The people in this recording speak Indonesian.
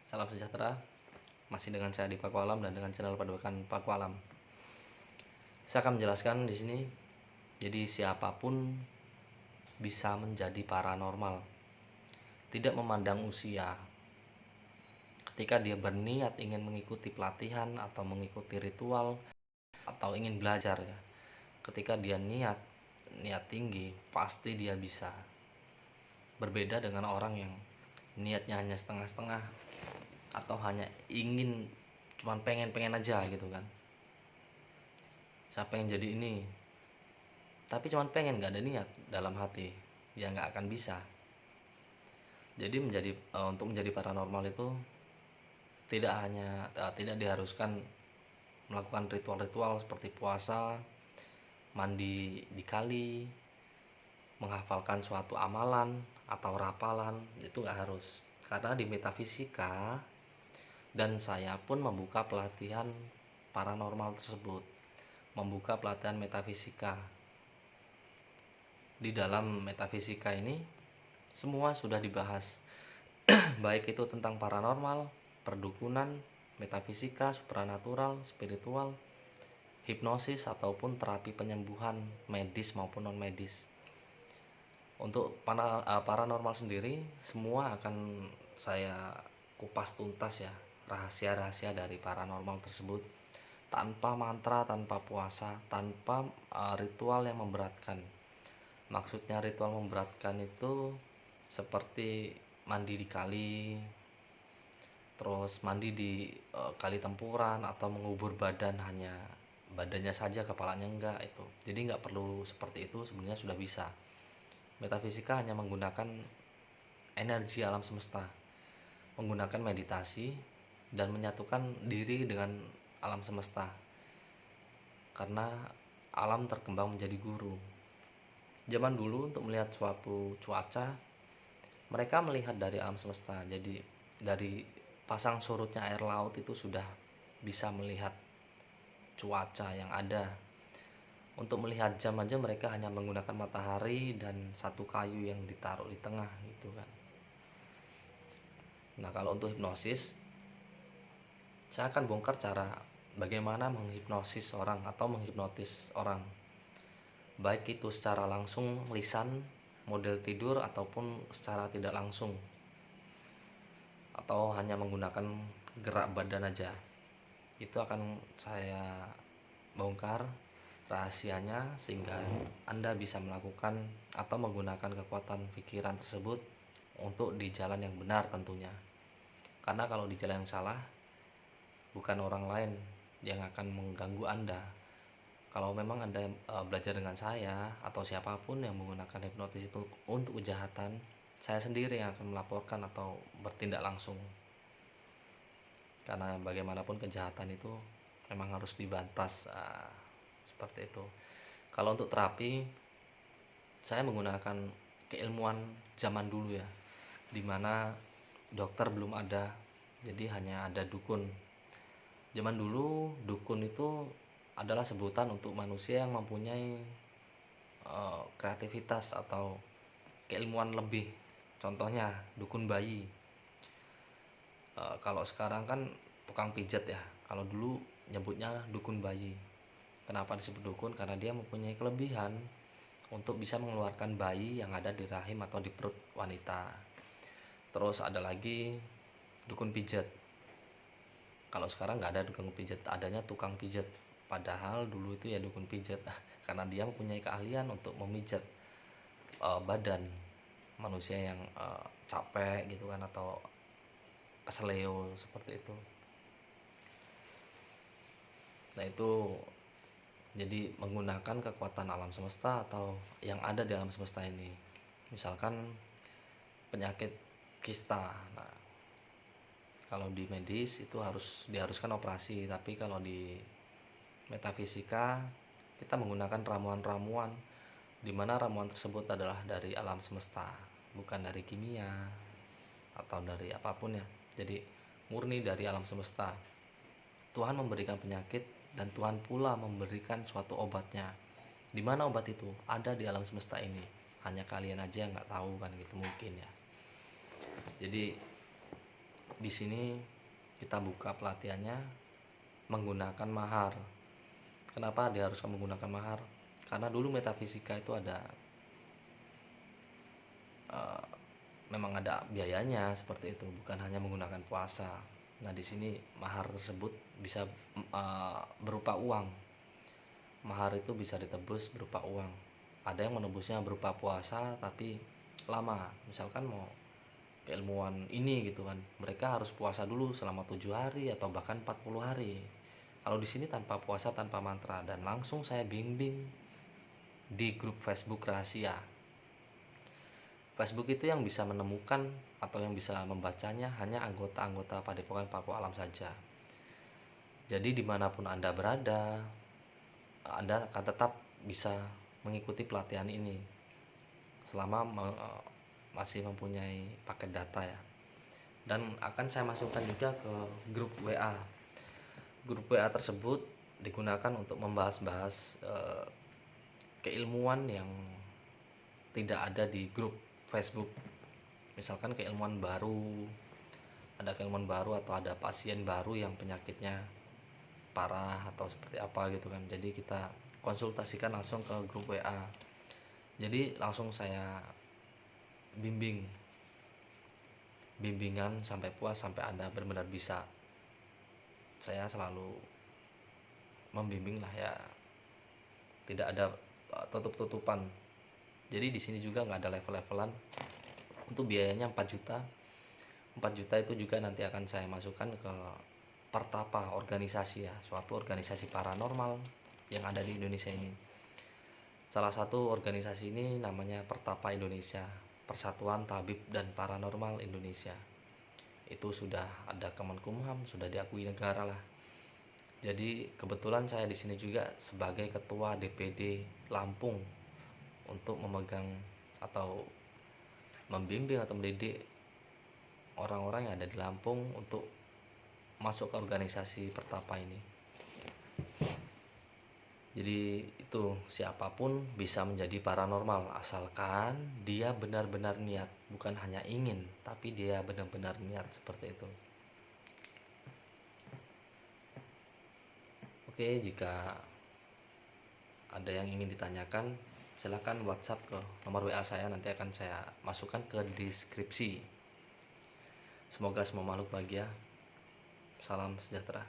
Salam sejahtera, masih dengan saya di Paku Alam dan dengan channel Padukan Paku Alam. Saya akan menjelaskan di sini, jadi siapapun bisa menjadi paranormal, tidak memandang usia. Ketika dia berniat ingin mengikuti pelatihan atau mengikuti ritual atau ingin belajar ya, ketika dia niat tinggi, pasti dia bisa. Berbeda dengan orang yang niatnya hanya setengah-setengah atau hanya ingin cuman pengen aja gitu kan. Saya pengen jadi ini, tapi cuman pengen, nggak ada niat dalam hati, ya nggak akan bisa. Jadi untuk menjadi paranormal itu tidak diharuskan melakukan ritual-ritual seperti puasa, mandi di kali, menghafalkan suatu amalan atau rapalan. Itu nggak harus, karena di metafisika, dan saya pun membuka pelatihan paranormal tersebut, membuka pelatihan metafisika. Di dalam metafisika ini semua sudah dibahas, baik itu tentang paranormal, perdukunan, metafisika, supranatural, spiritual, hipnosis, ataupun terapi penyembuhan medis maupun non medis. Untuk paranormal sendiri, semua akan saya kupas tuntas ya, rahasia-rahasia dari paranormal tersebut, tanpa mantra, tanpa puasa, tanpa ritual yang memberatkan. Maksudnya ritual memberatkan itu seperti mandi di kali, terus mandi di kali tempuran, atau mengubur badan, hanya badannya saja, kepalanya enggak. Itu jadi nggak perlu seperti itu, sebenarnya sudah bisa. Metafisika hanya menggunakan energi alam semesta, menggunakan meditasi dan menyatukan diri dengan alam semesta, karena alam terkembang menjadi guru. Zaman dulu untuk melihat suatu cuaca, mereka melihat dari alam semesta. Jadi dari pasang surutnya air laut itu sudah bisa melihat cuaca yang ada. Untuk melihat jam aja mereka hanya menggunakan matahari dan satu kayu yang ditaruh di tengah gitu kan. Nah, kalau untuk hipnosis, saya akan bongkar cara bagaimana menghipnosis orang atau menghipnotis orang, baik itu secara langsung lisan, model tidur, ataupun secara tidak langsung, atau hanya menggunakan gerak badan aja. Itu akan saya bongkar rahasianya, sehingga Anda bisa melakukan atau menggunakan kekuatan pikiran tersebut untuk di jalan yang benar tentunya. Karena kalau di jalan yang salah, bukan orang lain yang akan mengganggu Anda. Kalau memang Anda belajar dengan saya atau siapapun yang menggunakan hipnotis itu untuk kejahatan, saya sendiri yang akan melaporkan atau bertindak langsung. Karena bagaimanapun kejahatan itu memang harus dibantas, seperti itu. Kalau untuk terapi, saya menggunakan keilmuan zaman dulu ya, dimana dokter belum ada, jadi hanya ada dukun. Zaman dulu dukun itu adalah sebutan untuk manusia yang mempunyai kreativitas atau keilmuan lebih. Contohnya dukun bayi. Kalau sekarang kan tukang pijat ya, kalau dulu nyebutnya dukun bayi. Kenapa disebut dukun? Karena dia mempunyai kelebihan untuk bisa mengeluarkan bayi yang ada di rahim atau di perut wanita. Terus ada lagi dukun pijat. Kalau sekarang nggak ada dukun pijat, adanya tukang pijat. Padahal dulu itu ya dukun pijat, karena dia mempunyai keahlian untuk memijat badan manusia yang capek gitu kan, atau keseleo seperti itu. Nah, itu jadi menggunakan kekuatan alam semesta atau yang ada di alam semesta ini. Misalkan penyakit kista. Nah, kalau di medis itu diharuskan operasi, tapi kalau di metafisika kita menggunakan ramuan-ramuan, di mana ramuan tersebut adalah dari alam semesta, bukan dari kimia atau dari apapun ya. Jadi murni dari alam semesta. Tuhan memberikan penyakit dan Tuhan pula memberikan suatu obatnya. Di mana obat itu? Ada di alam semesta ini. Hanya kalian aja yang nggak tahu kan gitu mungkin ya. Jadi di sini kita buka pelatihannya menggunakan mahar. Kenapa diharuskan menggunakan mahar? Karena dulu metafisika itu ada memang ada biayanya seperti itu, bukan hanya menggunakan puasa. Nah, di sini mahar tersebut bisa berupa uang. Mahar itu bisa ditebus berupa uang. Ada yang menebusnya berupa puasa tapi lama. Misalkan mau keilmuan ini gitu kan, mereka harus puasa dulu selama 7 hari atau bahkan 40 hari. Kalau di sini tanpa puasa, tanpa mantra, dan langsung saya bimbing di grup Facebook rahasia. Facebook itu yang bisa menemukan atau yang bisa membacanya hanya anggota-anggota Padepokan Paku Alam saja. Jadi dimanapun Anda berada, Anda akan tetap bisa mengikuti pelatihan ini selama masih mempunyai paket data ya. Dan akan saya masukkan juga ke grup WA. Grup WA tersebut digunakan untuk membahas-bahas keilmuan yang tidak ada di grup Facebook. Misalkan keilmuan baru, ada keilmuan baru atau ada pasien baru yang penyakitnya parah atau seperti apa gitu kan. Jadi kita konsultasikan langsung ke grup WA. Jadi langsung saya bimbingan sampai puas, sampai Anda benar-benar bisa. Saya selalu membimbing lah ya, tidak ada tutup-tutupan. Jadi di sini juga nggak ada level-levelan. Untuk biayanya 4 juta. 4 juta itu juga nanti akan saya masukkan ke Pertapa, organisasi ya, suatu organisasi paranormal yang ada di Indonesia ini. Salah satu organisasi ini namanya Pertapa Indonesia, Persatuan Tabib dan Paranormal Indonesia. Itu sudah ada Kemenkumham, sudah diakui negara lah. Jadi kebetulan saya di sini juga sebagai ketua DPD Lampung untuk memegang atau membimbing atau mendidik orang-orang yang ada di Lampung untuk masuk ke organisasi Pertapa ini. Jadi itu siapapun bisa menjadi paranormal asalkan dia benar-benar niat, bukan hanya ingin, tapi dia benar-benar niat seperti itu. Oke, jika ada yang ingin ditanyakan, silakan WhatsApp ke nomor WA saya, nanti akan saya masukkan ke deskripsi. Semoga semua makhluk bahagia. Salam sejahtera.